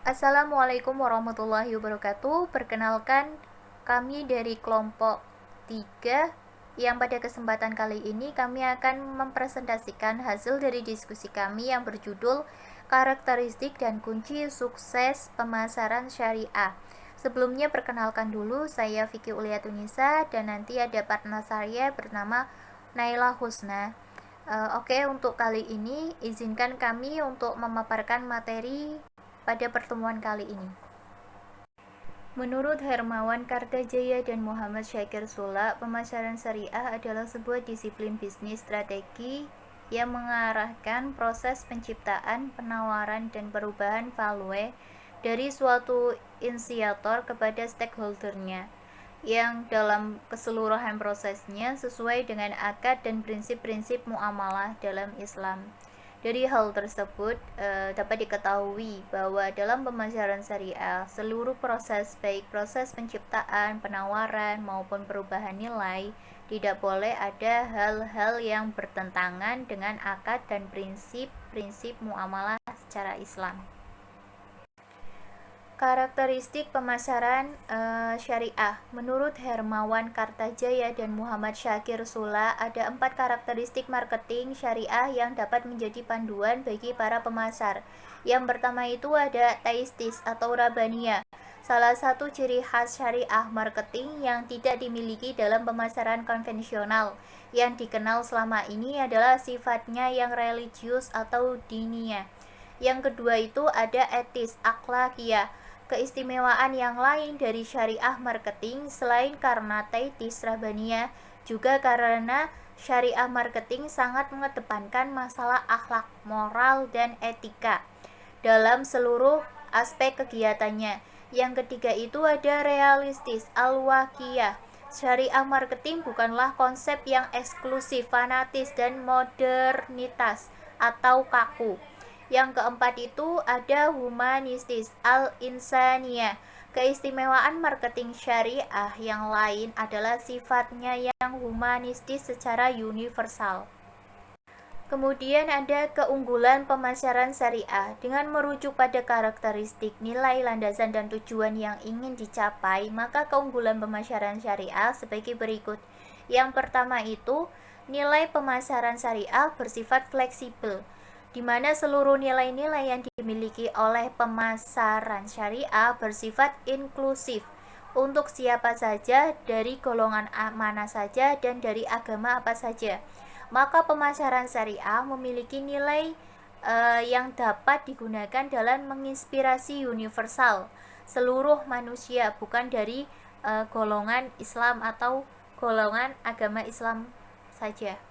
Assalamualaikum warahmatullahi wabarakatuh. Perkenalkan, kami dari kelompok 3 yang pada kesempatan kali ini kami akan mempresentasikan hasil dari diskusi kami yang berjudul Karakteristik dan Kunci Sukses Pemasaran Syariah. Sebelumnya perkenalkan dulu, saya Vicky Uliatunisa dan nanti ada partner saya bernama Naila Husna. Oke, untuk kali ini izinkan kami untuk memaparkan materi pada pertemuan kali ini. Menurut Hermawan Kartajaya dan Muhammad Syakir Sula, pemasaran syariah adalah sebuah disiplin bisnis strategi yang mengarahkan proses penciptaan, penawaran, dan perubahan value dari suatu inisiator kepada stakeholdernya, yang dalam keseluruhan prosesnya sesuai dengan akad dan prinsip-prinsip muamalah dalam Islam. Dari hal tersebut dapat diketahui bahwa dalam pemasaran syariah seluruh proses, baik proses penciptaan, penawaran maupun perubahan nilai, tidak boleh ada hal-hal yang bertentangan dengan akad dan prinsip-prinsip muamalah secara Islam. Karakteristik pemasaran syariah. Menurut Hermawan Kartajaya dan Muhammad Syakir Sula, ada 4 karakteristik marketing syariah yang dapat menjadi panduan bagi para pemasar. Yang pertama itu ada taistis atau rabaniyah. Salah satu ciri khas syariah marketing yang tidak dimiliki dalam pemasaran konvensional yang dikenal selama ini adalah sifatnya yang religius atau diniyah. Yang kedua itu ada etis, akhlakiyah. Keistimewaan yang lain dari syariah marketing selain karena taitis rabaniyah juga karena syariah marketing sangat mengedepankan masalah akhlak, moral, dan etika dalam seluruh aspek kegiatannya. Yang ketiga itu ada realistis, al-waqiyah. Syariah marketing bukanlah konsep yang eksklusif, fanatis, dan modernitas atau kaku. Yang keempat itu ada humanistis, al-insaniyah. Keistimewaan marketing syariah yang lain adalah sifatnya yang humanistis secara universal. Kemudian ada keunggulan pemasaran syariah. Dengan merujuk pada karakteristik, nilai, landasan, dan tujuan yang ingin dicapai, maka keunggulan pemasaran syariah sebagai berikut. Yang pertama itu, nilai pemasaran syariah bersifat fleksibel, di mana seluruh nilai-nilai yang dimiliki oleh pemasaran syariah bersifat inklusif untuk siapa saja, dari golongan mana saja, dan dari agama apa saja. Maka pemasaran syariah memiliki nilai yang dapat digunakan dalam menginspirasi universal seluruh manusia, bukan dari golongan Islam atau golongan agama Islam saja.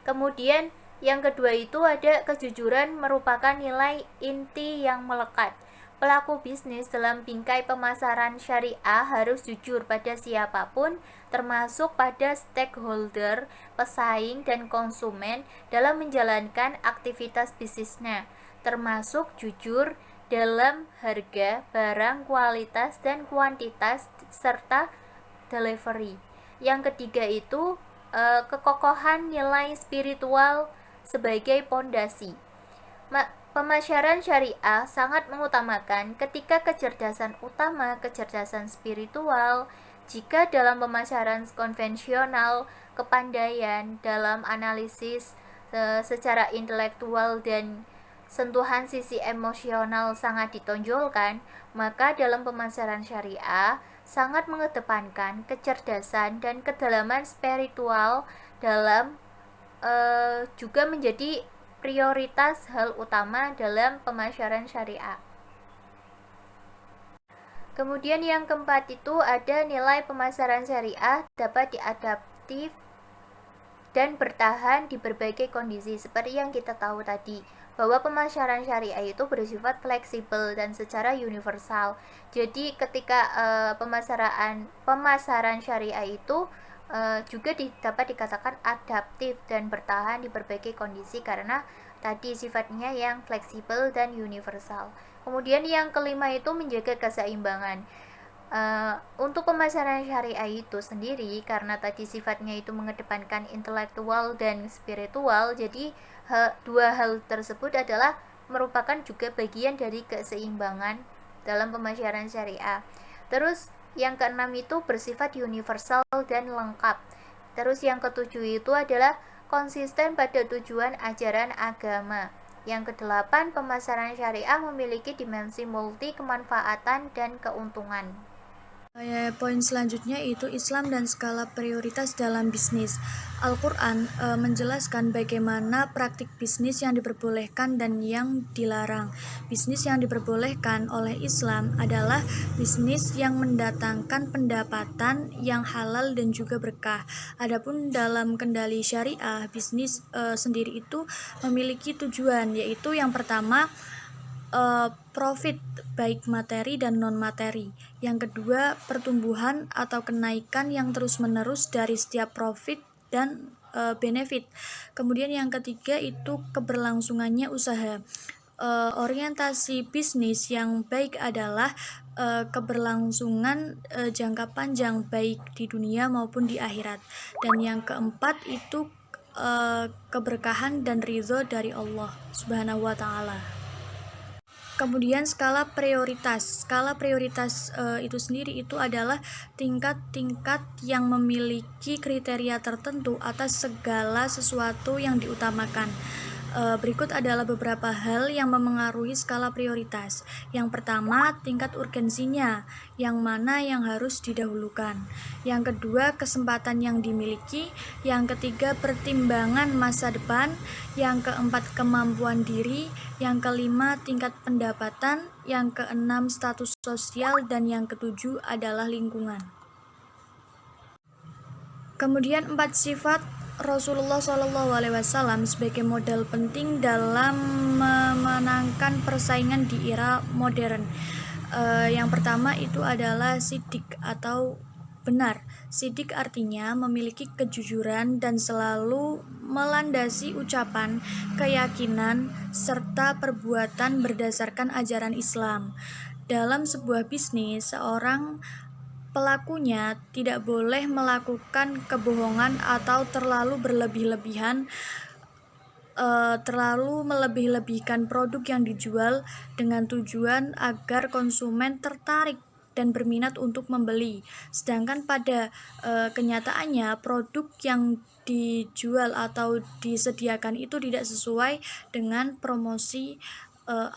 Kemudian yang kedua itu ada kejujuran merupakan nilai inti yang melekat. Pelaku bisnis dalam bingkai pemasaran syariah harus jujur pada siapapun, termasuk pada stakeholder, pesaing, dan konsumen dalam menjalankan aktivitas bisnisnya, termasuk jujur dalam harga, barang, kualitas, dan kuantitas, serta delivery. Yang ketiga itu kekokohan nilai spiritual sebagai pondasi. Pemasaran syariah sangat mengutamakan ketika kecerdasan utama, kecerdasan spiritual. Jika dalam pemasaran konvensional, kepandaian dalam analisis secara intelektual dan sentuhan sisi emosional sangat ditonjolkan, maka dalam pemasaran syariah sangat mengedepankan kecerdasan dan kedalaman spiritual dalam juga menjadi prioritas hal utama dalam pemasaran syariah. Kemudian yang keempat itu ada nilai pemasaran syariah dapat diadaptif dan bertahan di berbagai kondisi. Seperti yang kita tahu tadi, bahwa pemasaran syariah itu bersifat fleksibel dan secara universal. Jadi ketika pemasaran syariah itu juga dapat dikatakan adaptif dan bertahan di berbagai kondisi karena tadi sifatnya yang fleksibel dan universal. Kemudian yang kelima itu menjaga keseimbangan. Untuk pemasaran syariah itu sendiri, karena tadi sifatnya itu mengedepankan intelektual dan spiritual, jadi dua hal tersebut adalah merupakan juga bagian dari keseimbangan dalam pemasaran syariah. Terus yang keenam itu bersifat universal dan lengkap. Terus yang ketujuh itu adalah konsisten pada tujuan ajaran agama. Yang kedelapan, pemasaran syariah memiliki dimensi multi kemanfaatan dan keuntungan. Poin selanjutnya itu Islam dan skala prioritas dalam bisnis. Al-Quran menjelaskan bagaimana praktik bisnis yang diperbolehkan dan yang dilarang. Bisnis yang diperbolehkan oleh Islam adalah bisnis yang mendatangkan pendapatan yang halal dan juga berkah. Adapun dalam kendali syariah, bisnis sendiri itu memiliki tujuan, yaitu yang pertama profit baik materi dan non materi. Yang kedua, pertumbuhan atau kenaikan yang terus-menerus dari setiap profit dan benefit. Kemudian yang ketiga itu keberlangsungannya usaha. Orientasi bisnis yang baik adalah keberlangsungan jangka panjang baik di dunia maupun di akhirat. Dan yang keempat itu keberkahan dan ridho dari Allah Subhanahu wa Ta'ala. Kemudian skala prioritas. Skala prioritas itu sendiri itu adalah tingkat-tingkat yang memiliki kriteria tertentu atas segala sesuatu yang diutamakan. Berikut adalah beberapa hal yang memengaruhi skala prioritas. Yang pertama, tingkat urgensinya, yang mana yang harus didahulukan. Yang kedua, kesempatan yang dimiliki. Yang ketiga, pertimbangan masa depan. Yang keempat, kemampuan diri. Yang kelima, tingkat pendapatan. Yang keenam, status sosial. Dan yang ketujuh adalah lingkungan. Kemudian 4 sifat Rasulullah SAW sebagai modal penting dalam memenangkan persaingan di era modern. Yang pertama itu adalah sidik atau benar. Sidik artinya memiliki kejujuran dan selalu melandasi ucapan, keyakinan, serta perbuatan berdasarkan ajaran Islam. Dalam sebuah bisnis, seorang pelakunya tidak boleh melakukan kebohongan atau terlalu melebih-lebihkan produk yang dijual dengan tujuan agar konsumen tertarik dan berminat untuk membeli. Sedangkan pada kenyataannya produk yang dijual atau disediakan itu tidak sesuai dengan promosi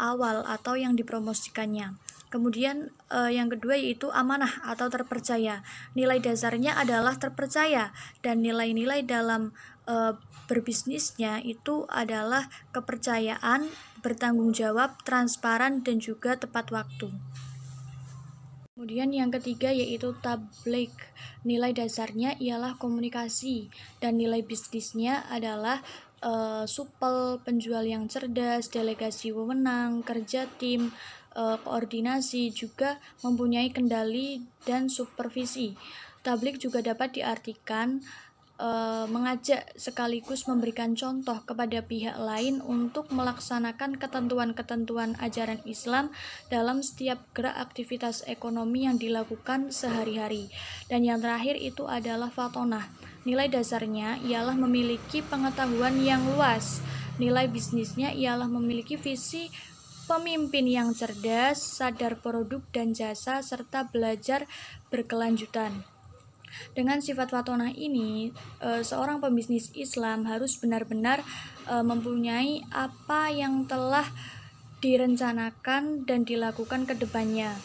awal atau yang dipromosikannya. Kemudian yang kedua yaitu amanah atau terpercaya. Nilai dasarnya adalah terpercaya dan nilai-nilai dalam berbisnisnya itu adalah kepercayaan, bertanggung jawab, transparan, dan juga tepat waktu. Kemudian yang ketiga yaitu tabligh. Nilai dasarnya ialah komunikasi dan nilai bisnisnya adalah supel, penjual yang cerdas, delegasi wewenang, kerja tim, koordinasi, juga mempunyai kendali dan supervisi. Tabligh juga dapat diartikan mengajak sekaligus memberikan contoh kepada pihak lain untuk melaksanakan ketentuan-ketentuan ajaran Islam dalam setiap gerak aktivitas ekonomi yang dilakukan sehari-hari. Dan yang terakhir itu adalah fatonah. Nilai dasarnya ialah memiliki pengetahuan yang luas. Nilai bisnisnya ialah memiliki visi pemimpin yang cerdas, sadar produk dan jasa, serta belajar berkelanjutan. Dengan sifat fatonah ini, seorang pembisnis Islam harus benar-benar mempunyai apa yang telah direncanakan dan dilakukan ke depannya.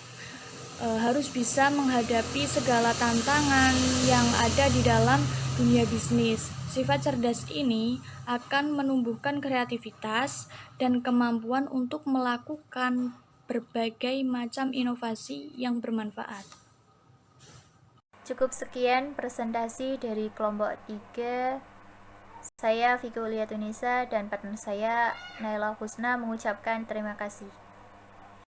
Harus bisa menghadapi segala tantangan yang ada di dalam dunia bisnis. Sifat cerdas ini akan menumbuhkan kreativitas dan kemampuan untuk melakukan berbagai macam inovasi yang bermanfaat. Cukup sekian presentasi dari kelompok 3. Saya Vicky Ulia Tunisa dan partner saya Naila Husna mengucapkan terima kasih.